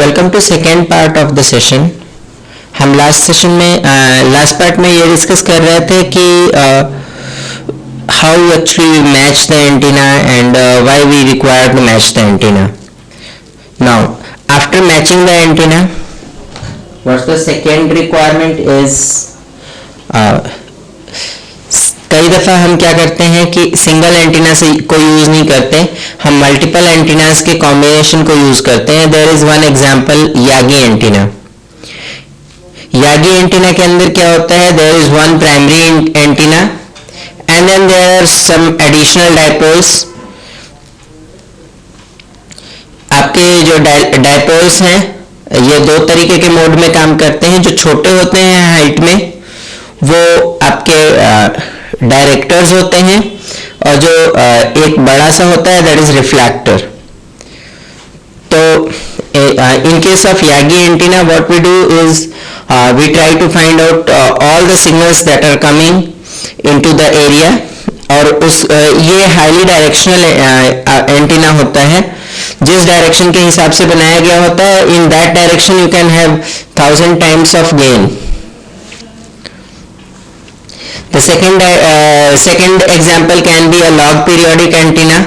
Welcome to second part of the session. हम last part में ये डिस्कस कर रहे थे कि how actually we match the antenna and why we require to match the antenna. Now after matching the antenna what's the second requirement is, कई दफ़ा हम क्या करते हैं कि सिंगल एंटीना से को यूज़ नहीं करते, हम मल्टीपल एंटीनास के कॉम्बिनेशन को यूज़ करते हैं। There is one example Yagi antenna. Yagi antenna के अंदर क्या होता है, there is one primary antenna and then there are some additional dipoles. आपके जो डायपोल्स हैं ये दो तरीके के मोड में काम करते हैं। जो छोटे होते हैं हाइट में वो आपके डायरेक्टर्स होते हैं और जो एक बड़ा सा होता है दैट इज रिफ्लेक्टर। तो in case of Yagi antenna what we do is we try to find out all the signals that are coming into the area, और ये हाईली डायरेक्शनल एंटीना होता है। जिस डायरेक्शन के हिसाब से बनाया गया होता है, in that direction you can have 1000 times of gain. The second example can be a log periodic antenna.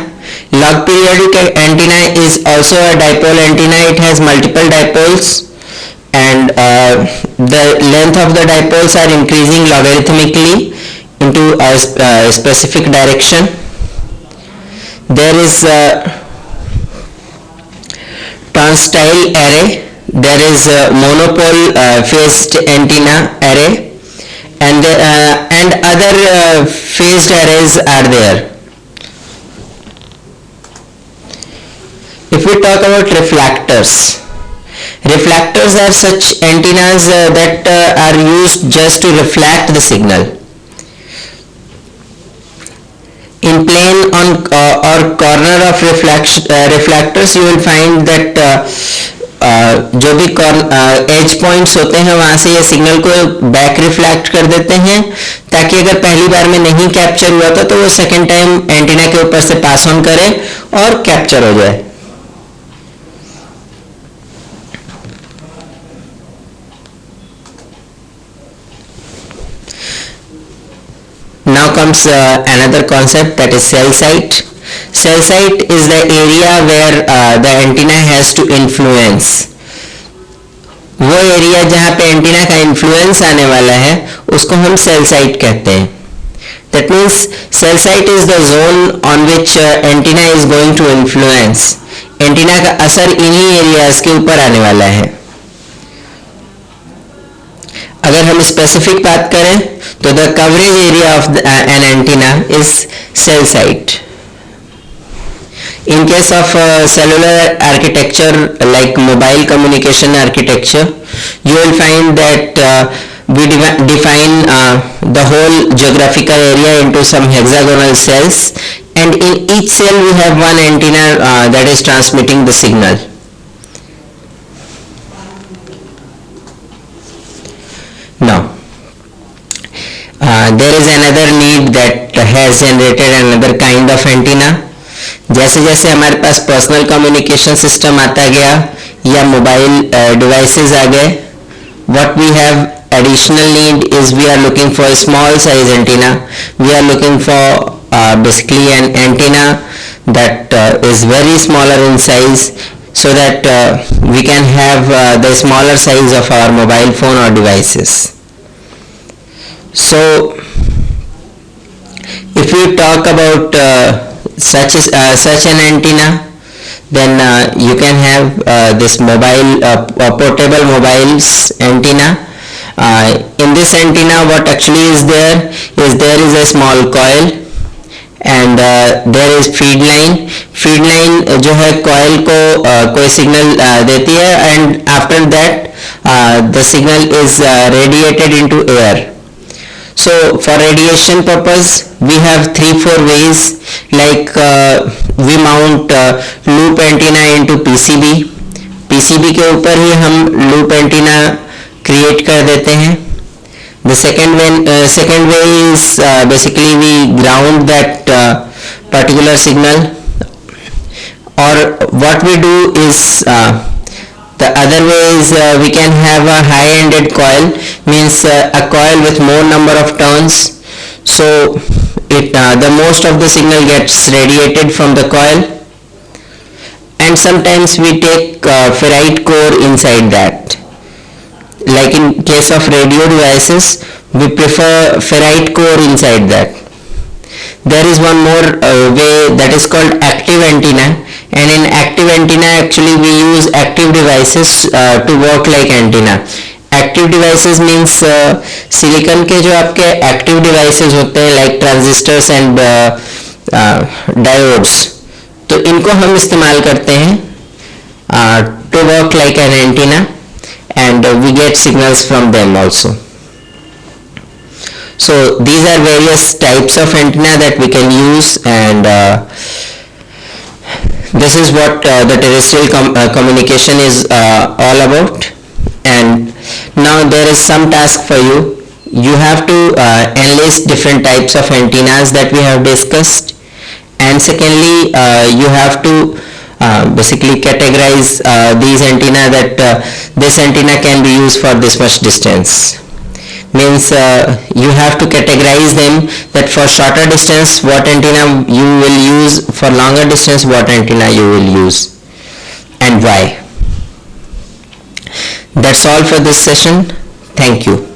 Log periodic antenna is also a dipole antenna. It has multiple dipoles and the length of the dipoles are increasing logarithmically into a specific direction. There is a transtile array. There is a monopole phased antenna array. And other phased arrays are there. If we talk about reflectors, reflectors are such antennas that are used just to reflect the signal. In plane or corner of reflectors you will find that जो भी as points होते हैं वहां से ये signal को back reflect कर देते हैं, ताकि अगर पहली बार में नहीं कैप्चर हुआ था तो वो सेकेंड टाइम एंटीना के ऊपर से पास ऑन करे और कैप्चर हो जाए। Now comes another concept, that is cell site. Cell site is the area where the antenna has to influence. वो एरिया जहाँ पे एंटीना का इन्फ्लुएंस आने वाला है उसको हम सेल साइट कहते हैं। That means cell site is the zone on which antenna is going to influence. Antenna का असर इन्हीं एरियाज के ऊपर आने वाला है। अगर हम स्पेसिफिक बात करें तो the coverage area of an antenna is cell site. In case of cellular architecture like mobile communication architecture, you will find that we define the whole geographical area into some hexagonal cells, and in each cell we have one antenna that is transmitting the signal. Now there is another need that has generated another kind of antenna. जैसे जैसे हमारे पास personal communication system आता गया या mobile devices आ गए, what we have additional need is we are looking for small size antenna. We are looking for basically an antenna that is very smaller in size, so that we can have the smaller size of our mobile phone or devices. So if we talk about such an antenna, then you can have this mobile portable mobiles antenna. In this antenna what actually is there is a small coil and there is feed line. feed line जो है coil को कोई signal देती है, and after that the signal is radiated into air. So for radiation purpose we have 3-4 ways, like we mount loop antenna into PCB के ऊपर ही हम loop antenna create कर देते हैं। The second way is basically we ground that particular signal, or what we do is The other way is we can have a high-ended coil, means a coil with more number of turns. So the most of the signal gets radiated from the coil, and sometimes we take ferrite core inside that. Like in case of radio devices, we prefer ferrite core inside that. There is one more way, that is called active antenna, and in active antenna actually we use active devices to work like antenna. Active devices means silicon के जो आपके active devices होते हैं like transistors and diodes, तो इनको हम इस्तेमाल करते हैं to work like an antenna, and we get signals from them also. So these are various types of antenna that we can use, and this is what the terrestrial communication is all about. And now there is some task for you. You have to enlist different types of antennas that we have discussed, and secondly you have to basically categorize these antenna, that this antenna can be used for this much distance. Means you have to categorize them, that for shorter distance what antenna you will use, for longer distance what antenna you will use, and why. That's all for this session. Thank you.